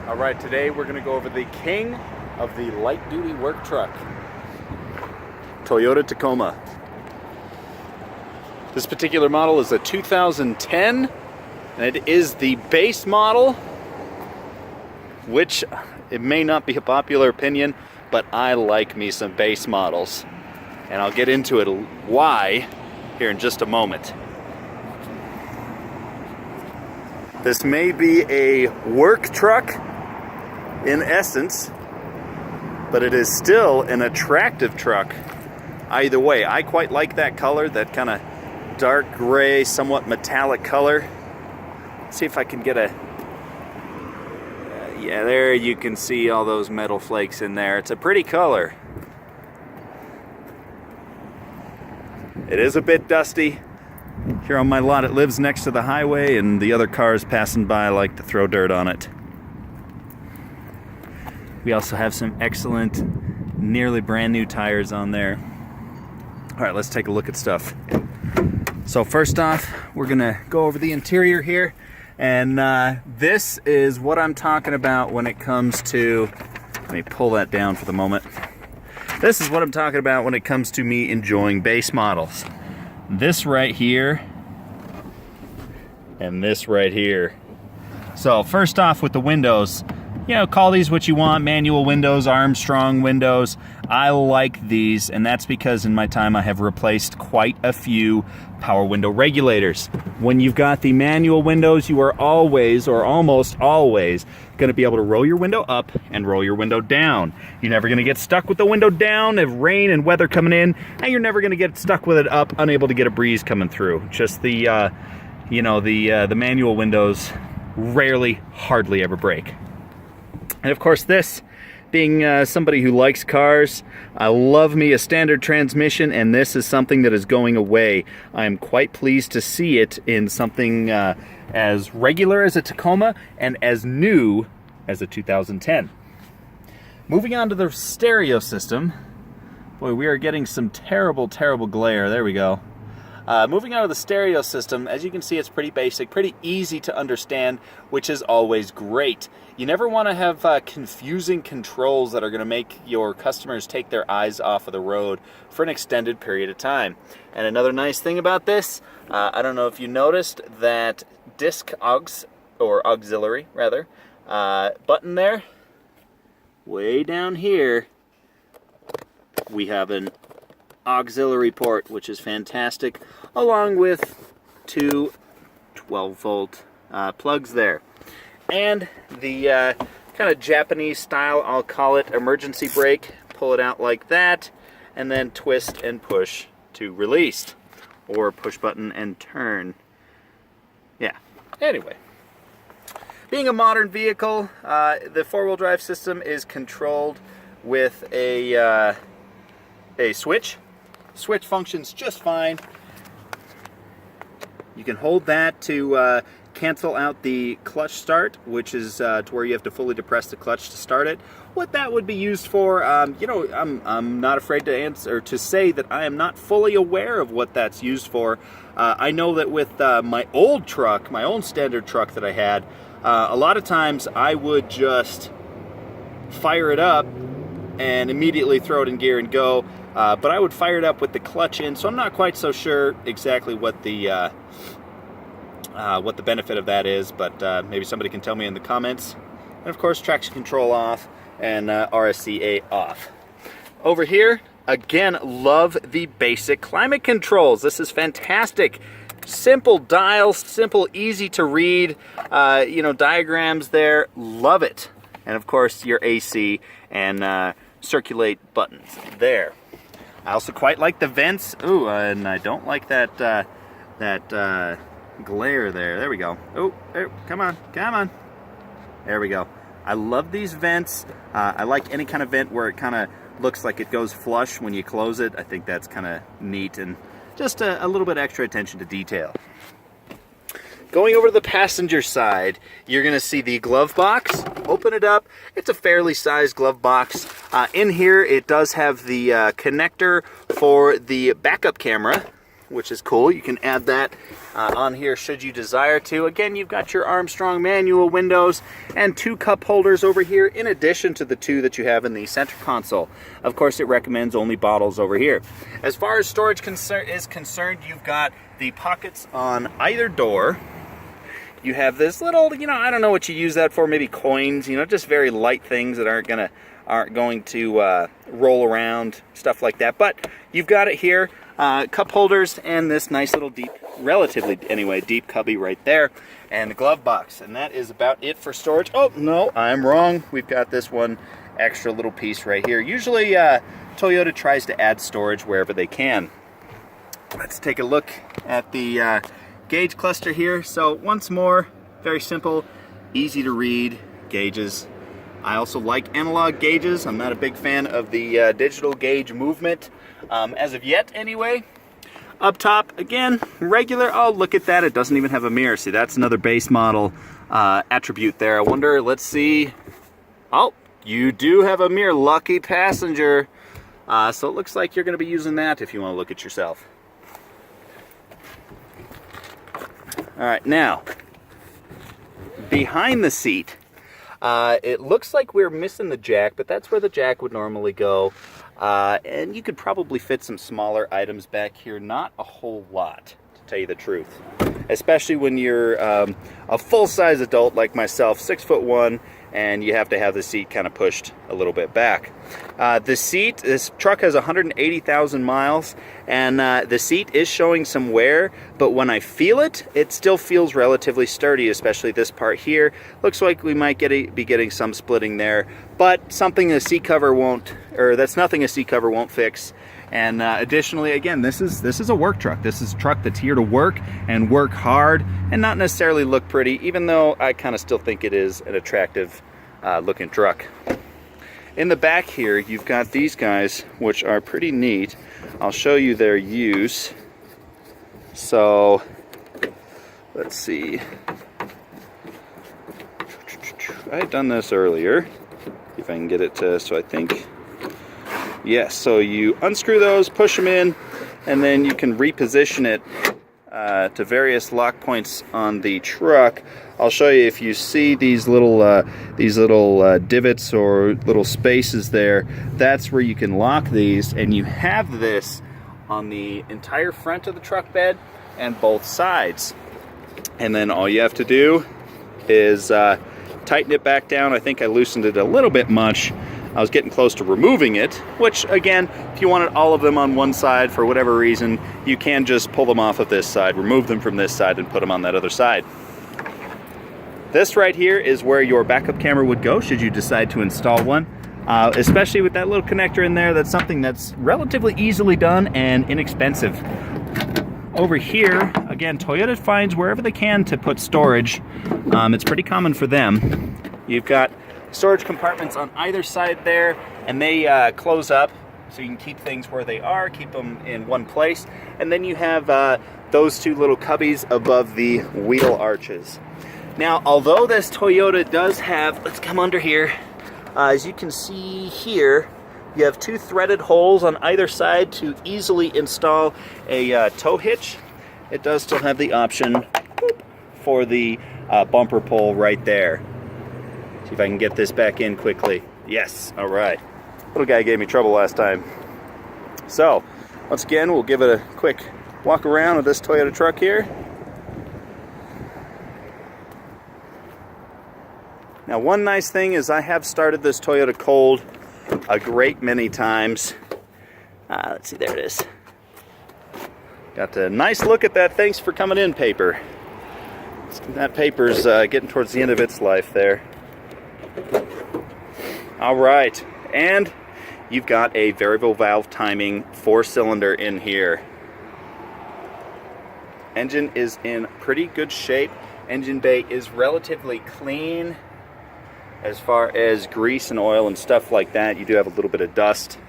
All right, today we're going to go over the king of the light-duty work truck, Toyota Tacoma. This particular model is a 2010, and it is the base model, which it may not be a popular opinion, but I like me some base models. And I'll get into it why here in just a moment. This may be a work truck in essence, but it is still an attractive truck either way. I quite like that color, that kind of dark gray, somewhat metallic color. Let's see if I can get a... yeah, there you can see all those metal flakes in there. It's a pretty color. It is a bit dusty. Here on my lot, it lives next to the highway, and the other cars passing by like to throw dirt on it. We also have some excellent, nearly brand new tires on there. All right, let's take a look at stuff. So first off, we're gonna go over the interior here, and this is what I'm talking about when it comes to, let me pull that down for the moment. This is what I'm talking about when it comes to me enjoying base models. This right here, and this right here. So first off with the windows, you know, call these what you want, manual windows, Armstrong windows. I like these, and that's because in my time I have replaced quite a few power window regulators. When you've got the manual windows, you are always, or almost always, going to be able to roll your window up and roll your window down. You're never going to get stuck with the window down if rain and weather coming in, and you're never going to get stuck with it up, unable to get a breeze coming through. Just the, the manual windows rarely, hardly ever break. And of course this, being somebody who likes cars, I love me a standard transmission, and this is something that is going away. I am quite pleased to see it in something as regular as a Tacoma and as new as a 2010. Moving on to the stereo system. Boy, we are getting some terrible, terrible glare. There we go. Moving on to the stereo system, as you can see, it's pretty basic, pretty easy to understand, which is always great. You never want to have confusing controls that are going to make your customers take their eyes off of the road for an extended period of time. And another nice thing about this, I don't know if you noticed that disc auxiliary button there, way down here, we have an auxiliary port, which is fantastic, along with two 12-volt plugs there. And the kind of Japanese style, I'll call it, emergency brake. Pull it out like that, and then twist and push to release, or push button and turn. Yeah, anyway. Being a modern vehicle, the four-wheel drive system is controlled with a switch. Switch functions just fine. You can hold that to cancel out the clutch start, which is to where you have to fully depress the clutch to start it. What that would be used for, I'm not afraid to answer, to say that I am not fully aware of what that's used for. I know that with my old truck, my own standard truck that I had, a lot of times I would just fire it up and immediately throw it in gear and go. But I would fire it up with the clutch in, so I'm not quite so sure exactly what the benefit of that is, but maybe somebody can tell me in the comments. And of course, traction control off and RSCA off. Over here, again, love the basic climate controls. This is fantastic. Simple dials, simple, easy to read, diagrams there. Love it. And of course, your AC and circulate buttons there. I also quite like the vents. Ooh, and I don't like that glare there. There we go. Oh, come on. There we go. I love these vents. I like any kind of vent where it kind of looks like it goes flush when you close it. I think that's kind of neat and just a little bit extra attention to detail. Going over to the passenger side, you're going to see the glove box. Open it up. It's a fairly sized glove box. In here, it does have the connector for the backup camera, which is cool. You can add that on here should you desire to. Again, you've got your Armstrong manual windows and 2 cup holders over here in addition to the 2 that you have in the center console. Of course, it recommends only bottles over here. As far as storage is concerned, you've got the pockets on either door. You have this little, I don't know what you use that for, maybe coins, just very light things that aren't going to roll around, stuff like that. But you've got it here. Cup holders and this nice little deep, relatively anyway, deep cubby right there, and the glove box. And that is about it for storage. Oh, no, I'm wrong. We've got this one extra little piece right here. Usually Toyota tries to add storage wherever they can. Let's take a look at the gauge cluster here. So once more, very simple, easy to read gauges. I also like analog gauges. I'm not a big fan of the digital gauge movement. As of yet, anyway. Up top, again, regular. Oh, look at that. It doesn't even have a mirror. See, that's another base model attribute there. I wonder, let's see. Oh, you do have a mirror. Lucky passenger. So it looks like you're going to be using that if you want to look at yourself. All right, now, behind the seat, it looks like we're missing the jack, but that's where the jack would normally go. And you could probably fit some smaller items back here. Not a whole lot, to tell you the truth. Especially when you're a full-size adult like myself, 6'1", and you have to have the seat kind of pushed a little bit back. This truck has 180,000 miles, and the seat is showing some wear, but when I feel it, it still feels relatively sturdy, especially this part here. Looks like we might be getting some splitting there, but something a seat cover won't, or that's nothing a seat cover won't fix. And additionally, again, this is a work truck. This is a truck that's here to work and work hard and not necessarily look pretty, even though I kind of still think it is an attractive looking truck. In the back here, you've got these guys, which are pretty neat. I'll show you their use. So, let's see. I had done this earlier. If I can get it to, so I think, yes, so you unscrew those, push them in, and then you can reposition it to various lock points on the truck. I'll show you. If you see these little divots or little spaces there, that's where you can lock these, and you have this on the entire front of the truck bed and both sides. And then all you have to do is tighten it back down. I think I loosened it a little bit much. I was getting close to removing it, which again, if you wanted all of them on one side for whatever reason, you can just pull them off of this side, remove them from this side, and put them on that other side. This right here is where your backup camera would go should you decide to install one. Especially with that little connector in there, that's something that's relatively easily done and inexpensive. Over here, again, Toyota finds wherever they can to put storage. It's pretty common for them. You've got storage compartments on either side there, and they close up so you can keep things where they are, keep them in one place. And then you have those 2 little cubbies above the wheel arches. Now, although this Toyota does have, let's come under here, as you can see here, you have 2 threaded holes on either side to easily install a tow hitch. It does still have the option for the bumper pull right there. See if I can get this back in quickly. Yes, all right. Little guy gave me trouble last time. So, once again, we'll give it a quick walk around of this Toyota truck here. Now, one nice thing is I have started this Toyota cold a great many times. Let's see, there it is. Got a nice look at that "thanks for coming in" paper. That paper's getting towards the end of its life there. All right, and you've got a variable valve timing 4-cylinder in here. Engine is in pretty good shape. Engine bay is relatively clean. As far as grease and oil and stuff like that, you do have a little bit of dust,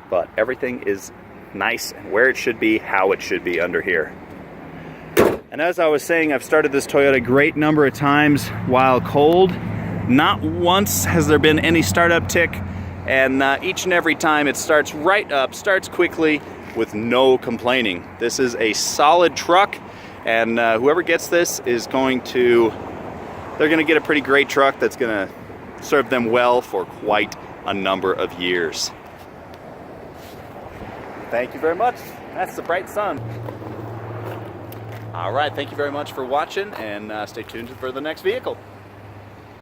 but everything is nice and where it should be, how it should be under here. And as I was saying, I've started this Toyota a great number of times while cold. Not once has there been any startup tick, and each and every time it starts right up, starts quickly with no complaining. This is a solid truck, And whoever gets this is going to, they're going to get a pretty great truck that's going to serve them well for quite a number of years. Thank you very much. That's the bright sun. All right, thank you very much for watching, and stay tuned for the next vehicle.